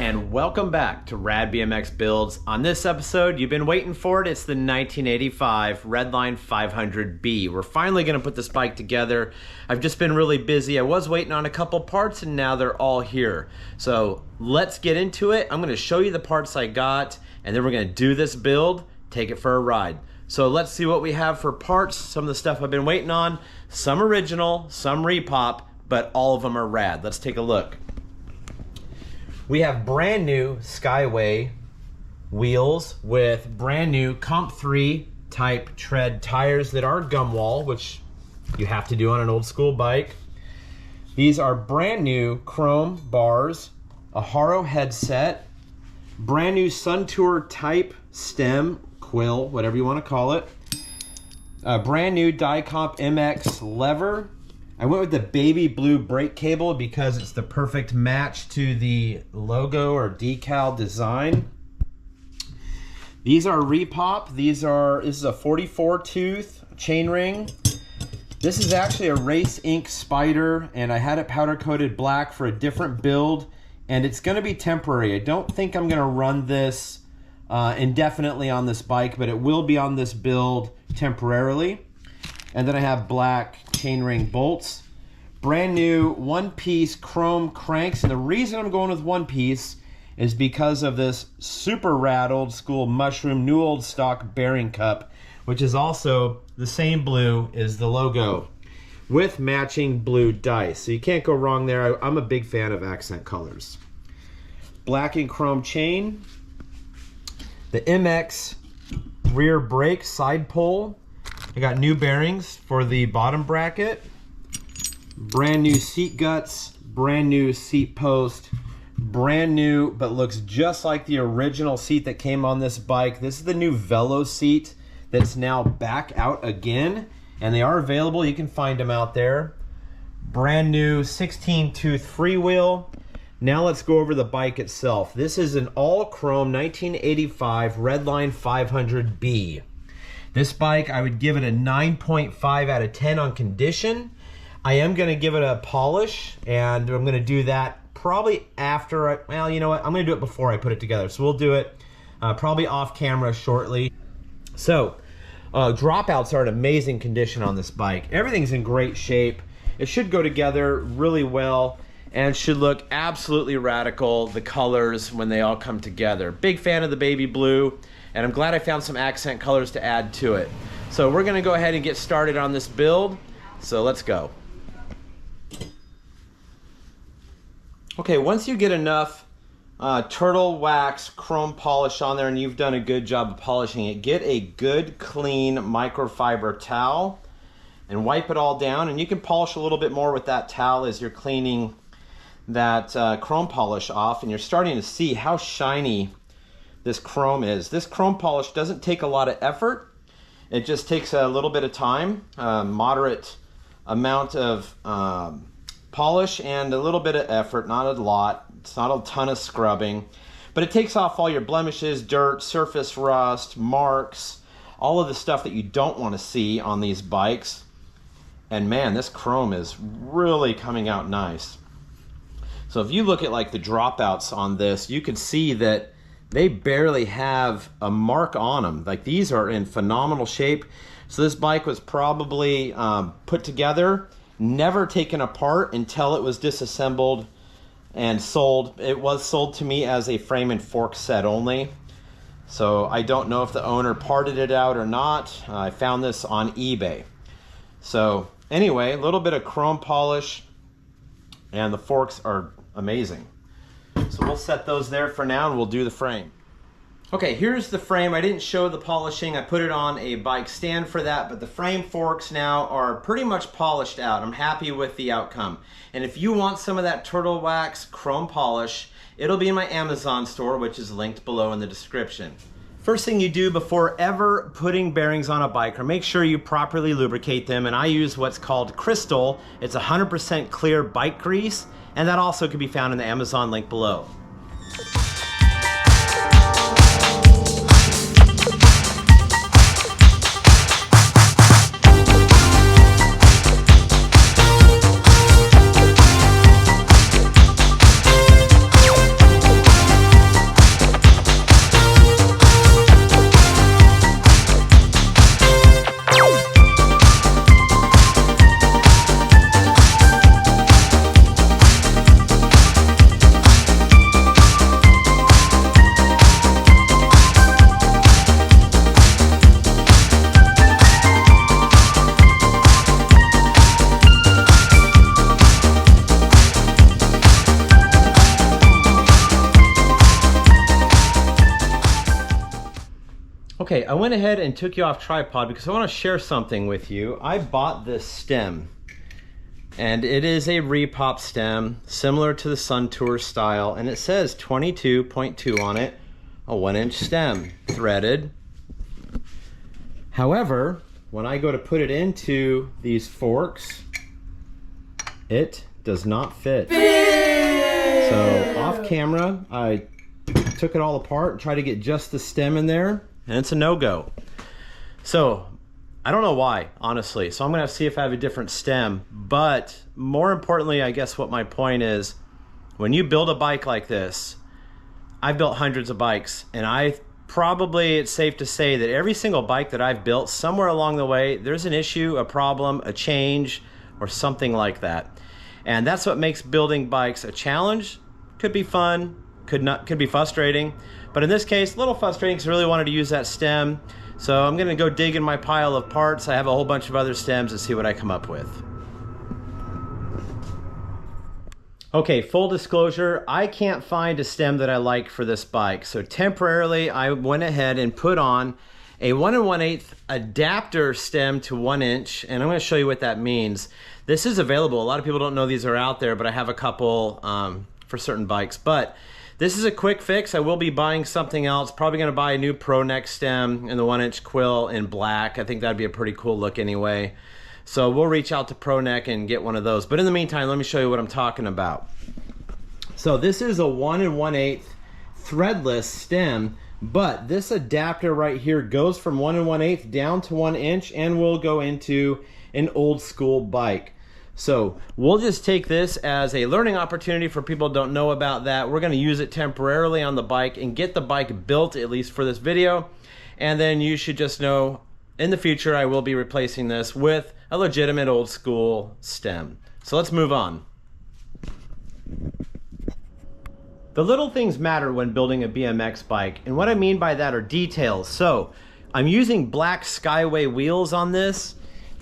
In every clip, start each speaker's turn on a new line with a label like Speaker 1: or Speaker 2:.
Speaker 1: and welcome back to RADBMX Builds. On this episode, you've been waiting for it. It's the 1985 Redline 500B. We're finally going to put this bike together. I've just been really busy. I was waiting on a couple parts and now they're all here. So let's get into it. I'm going to show you the parts I got and then we're going to do this build, take it for a ride. So let's see what we have for parts, some of the stuff I've been waiting on, some original, some repop, but all of them are rad. Let's take a look. We have brand new Skyway wheels with brand new Comp 3 type tread tires that are gum wall, which you have to do on an old school bike. These are brand new chrome bars, a Haro headset, brand new Sun Tour type stem, quill, whatever you want to call it, a brand new Dicomp MX lever. I went with the baby blue brake cable because it's the perfect match to the logo or decal design. These are repop. This is a 44 tooth chain ring. This is actually a Race Ink Spider and I had it powder coated black for a different build and it's going to be temporary. I don't think I'm going to run this indefinitely on this bike, but it will be on this build temporarily. And then I have black chainring bolts, brand new one-piece chrome cranks. And the reason I'm going with one piece is because of this super rad old school mushroom new old stock bearing cup, which is also the same blue as the logo with matching blue dice. So you can't go wrong there. I'm a big fan of accent colors. Black and chrome chain, the MX rear brake side pole. I got new bearings for the bottom bracket, brand new seat guts, brand new seat post, brand new, but looks just like the original seat that came on this bike. This is the new Velo seat that's now back out again, and they are available. You can find them out there. Brand new 16 tooth freewheel. Now let's go over the bike itself. This is an all chrome 1985 Redline 500B. This bike, I would give it a 9.5 out of 10 on condition. I am going to give it a polish, and I'm going to do that probably after, well, you know what? I'm going to do it before I put it together. So we'll do it probably off camera shortly. So, dropouts are in amazing condition on this bike. Everything's in great shape. It should go together really well and should look absolutely radical, the colors, when they all come together. Big fan of the baby blue. And I'm glad I found some accent colors to add to it. So we're gonna go ahead and get started on this build. So let's go. Okay, once you get enough turtle wax chrome polish on there and you've done a good job of polishing it, get a good clean microfiber towel and wipe it all down. And you can polish a little bit more with that towel as you're cleaning that chrome polish off, and you're starting to see how shiny this chrome is. This chrome polish doesn't take a lot of effort. It just takes a little bit of time, moderate amount of polish and a little bit of effort, not a lot. It's not a ton of scrubbing, but it takes off all your blemishes, dirt, surface rust, marks, all of the stuff that you don't want to see on these bikes. And man, this chrome is really coming out nice. So if you look at like the dropouts on this, you can see that they barely have a mark on them. Like, these are in phenomenal shape. So this bike was probably put together, never taken apart until it was disassembled and sold. It was sold to me as a frame and fork set only. So I don't know if the owner parted it out or not. I found this on eBay. So anyway, a little bit of chrome polish, and the forks are amazing. So we'll set those there for now and we'll do the frame. Okay, here's the frame. I didn't show the polishing. I put it on a bike stand for that, but the frame forks now are pretty much polished out. I'm happy with the outcome. And if you want some of that turtle wax chrome polish, it'll be in my Amazon store, which is linked below in the description. First thing you do before ever putting bearings on a bike, or make sure you properly lubricate them, and I use what's called Crystal. It's 100% clear bike grease, and that also can be found in the Amazon link below. Okay, I went ahead and took you off tripod because I want to share something with you. I bought this stem, and it is a repop stem similar to the Sun Tour style, and it says 22.2 on it, a 1-inch stem, threaded. However, when I go to put it into these forks, it does not fit. So off camera, I took it all apart and tried to get just the stem in there, and it's a no-go. So I don't know why, honestly. So I'm gonna have to see if I have a different stem. But more importantly, I guess what my point is, when you build a bike like this, I've built hundreds of bikes, and it's safe to say that every single bike that I've built, somewhere along the way, there's an issue, a problem, a change, or something like that. And that's what makes building bikes a challenge. Could be fun, could be frustrating. But in this case, a little frustrating because I really wanted to use that stem. So I'm gonna go dig in my pile of parts. I have a whole bunch of other stems and see what I come up with. Okay, full disclosure, I can't find a stem that I like for this bike. So temporarily, I went ahead and put on a 1 1/8 adapter stem to 1-inch, and I'm gonna show you what that means. This is available. A lot of people don't know these are out there, but I have a couple for certain bikes. But this is a quick fix. I will be buying something else. Probably gonna buy a new Pro Neck stem and the 1-inch quill in black. I think that'd be a pretty cool look anyway. So we'll reach out to Pro Neck and get one of those. But in the meantime, let me show you what I'm talking about. So this is a 1 1/8 threadless stem, but this adapter right here goes from 1 1/8 down to 1-inch and will go into an old school bike. So we'll just take this as a learning opportunity for people who don't know about that. We're gonna use it temporarily on the bike and get the bike built, at least for this video. And then you should just know in the future, I will be replacing this with a legitimate old school stem. So let's move on. The little things matter when building a BMX bike, and what I mean by that are details. So I'm using black Skyway wheels on this,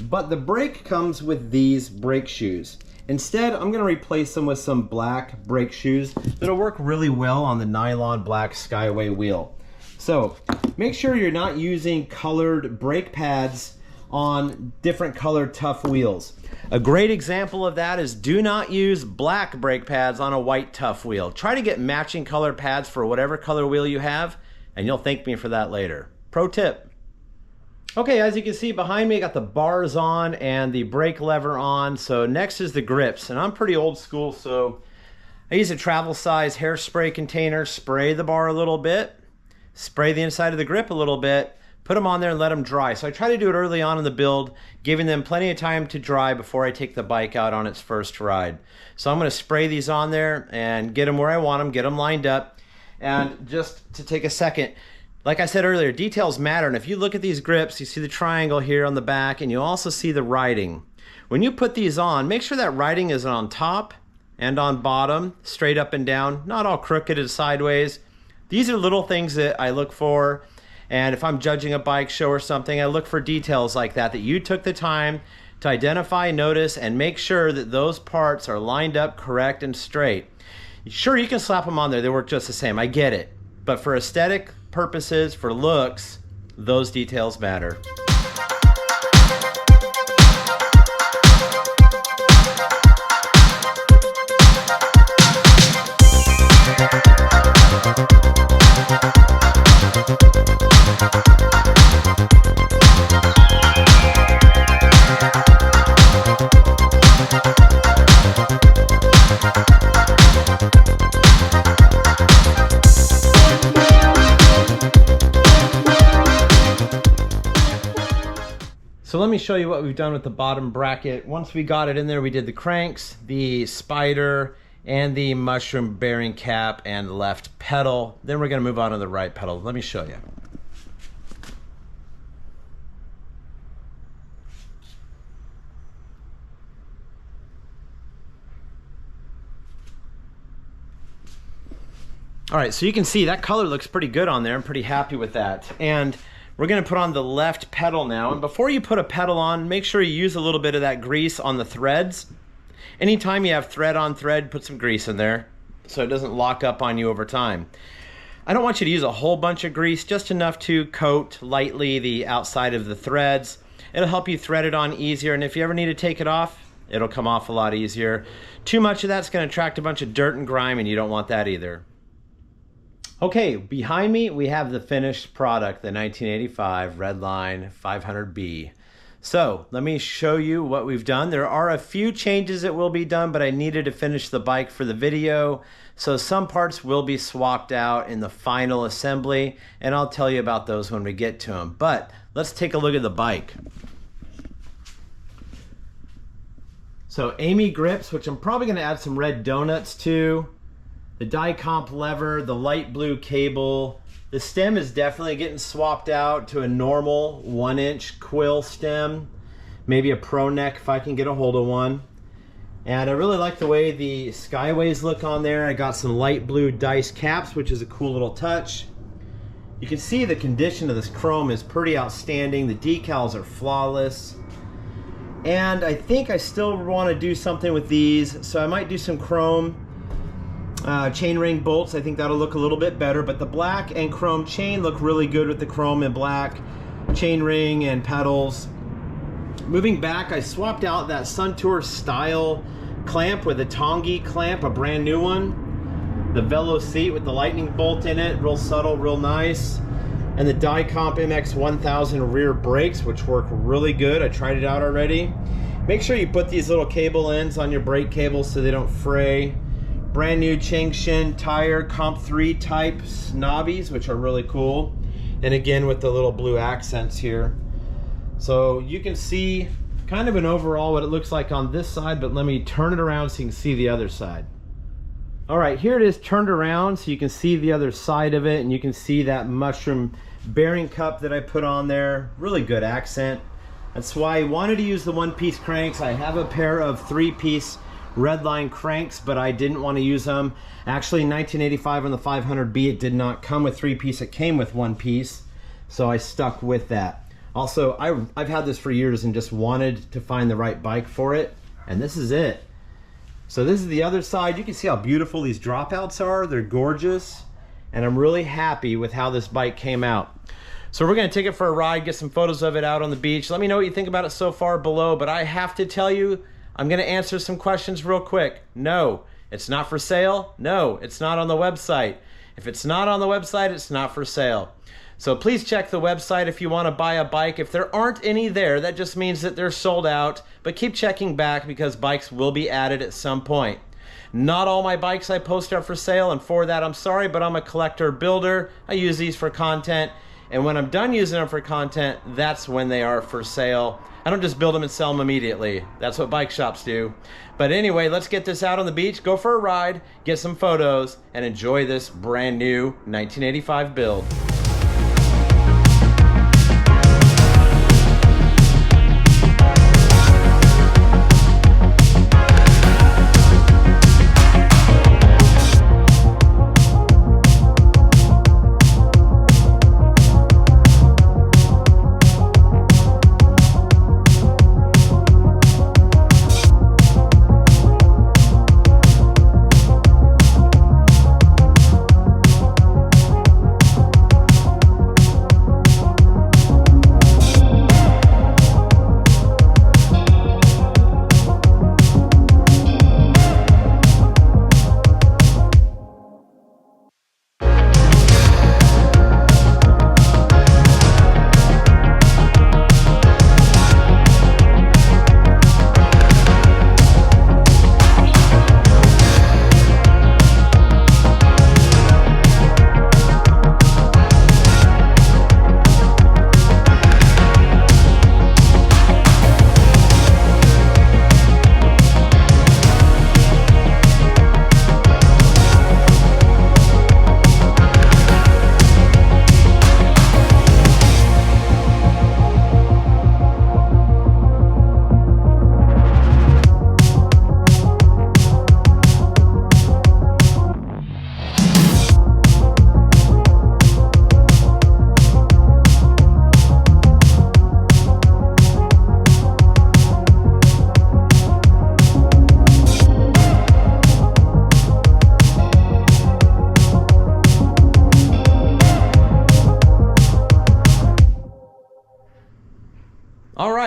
Speaker 1: but the brake comes with these brake shoes. Instead, I'm gonna replace them with some black brake shoes that'll work really well on the nylon black Skyway wheel. So make sure you're not using colored brake pads on different colored tough wheels. A great example of that is do not use black brake pads on a white tough wheel. Try to get matching color pads for whatever color wheel you have, and you'll thank me for that later. Pro tip. Okay, as you can see behind me, I got the bars on and the brake lever on. So next is the grips, and I'm pretty old school, so I use a travel size hairspray container, spray the bar a little bit, spray the inside of the grip a little bit, put them on there and let them dry. So I try to do it early on in the build, giving them plenty of time to dry before I take the bike out on its first ride. So I'm gonna spray these on there and get them where I want them, get them lined up. And just to take a second, like I said earlier, details matter. And if you look at these grips, you see the triangle here on the back, and you also see the writing. When you put these on, make sure that writing is on top and on bottom, straight up and down, not all crooked and sideways. These are little things that I look for, and if I'm judging a bike show or something, I look for details like that you took the time to identify, notice, and make sure that those parts are lined up correct and straight. Sure, you can slap them on there, they work just the same, I get it. But for aesthetic purposes, for looks, those details matter. So let me show you what we've done with the bottom bracket. Once we got it in there, we did the cranks, the spider, and the mushroom bearing cap and left pedal. Then we're gonna move on to the right pedal. Let me show you. All right, so you can see that color looks pretty good on there. I'm pretty happy with that. And we're gonna put on the left pedal now. And before you put a pedal on, make sure you use a little bit of that grease on the threads. Anytime you have thread on thread, put some grease in there so it doesn't lock up on you over time. I don't want you to use a whole bunch of grease, just enough to coat lightly the outside of the threads. It'll help you thread it on easier, and if you ever need to take it off, it'll come off a lot easier. Too much of that's going to attract a bunch of dirt and grime, and you don't want that either. Okay, behind me we have the finished product, the 1985 Redline 500B. So let me show you what we've done. There are a few changes that will be done, but I needed to finish the bike for the video. So some parts will be swapped out in the final assembly, and I'll tell you about those when we get to them. But let's take a look at the bike. So Amy grips, which I'm probably going to add some red donuts to. The die comp lever, the light blue cable. The stem is definitely getting swapped out to a normal 1-inch quill stem. Maybe a pro neck if I can get a hold of one. And I really like the way the Skyways look on there. I got some light blue dice caps, which is a cool little touch. You can see the condition of this chrome is pretty outstanding. The decals are flawless. And I think I still want to do something with these, so I might do some chrome chainring bolts. I think that'll look a little bit better, but the black and chrome chain look really good with the chrome and black chainring and pedals. Moving back, I swapped out that Suntour style clamp with a Tongi clamp, a brand new one. The Velo seat with the lightning bolt in it, real subtle, real nice. And the die comp MX 1000 rear brakes, which work really good. I tried it out already. Make sure you put these little cable ends on your brake cables so they don't fray. Brand new Changshin tire Comp 3 type snobbies, which are really cool. And again with the little blue accents here. So you can see kind of an overall what it looks like on this side, but let me turn it around so you can see the other side. All right, here it is turned around so you can see the other side of it, and you can see that mushroom bearing cup that I put on there. Really good accent. That's why I wanted to use the 1-piece cranks. I have a pair of 3-piece Redline cranks, but I didn't want to use them. Actually, in 1985 on the 500B, it did not come with 3-piece. It came with 1-piece, so I stuck with that. Also, I've had this for years and just wanted to find the right bike for it, and this is it. So this is the other side. You can see how beautiful these dropouts are. They're gorgeous, and I'm really happy with how this bike came out. So we're going to take it for a ride, get some photos of it out on the beach. Let me know what you think about it so far below, but I have to tell you, I'm going to answer some questions real quick. No, it's not for sale. No, it's not on the website. If it's not on the website, it's not for sale. So please check the website if you want to buy a bike. If there aren't any there, that just means that they're sold out. But keep checking back because bikes will be added at some point. Not all my bikes I post are for sale, and for that I'm sorry, but I'm a collector builder. I use these for content, and when I'm done using them for content, that's when they are for sale. I don't just build them and sell them immediately. That's what bike shops do. But anyway, let's get this out on the beach, go for a ride, get some photos, and enjoy this brand new 1985 build.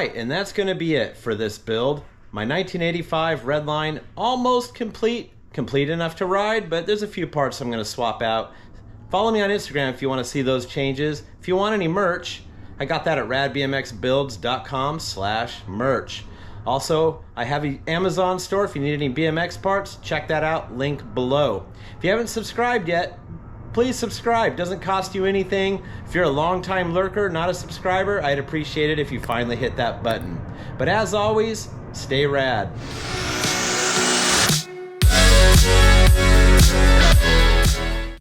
Speaker 1: right, and that's going to be it for this build. My 1985 Redline almost complete enough to ride, but there's a few parts I'm going to swap out. Follow me on Instagram if you want to see those changes. If you want any merch, I got that at radbmxbuilds.com/merch. Also, I have an Amazon store. If you need any BMX parts, check that out, link below. If you haven't subscribed yet, please subscribe. Doesn't cost you anything. If you're a long-time lurker, not a subscriber, I'd appreciate it if you finally hit that button. But as always, stay rad.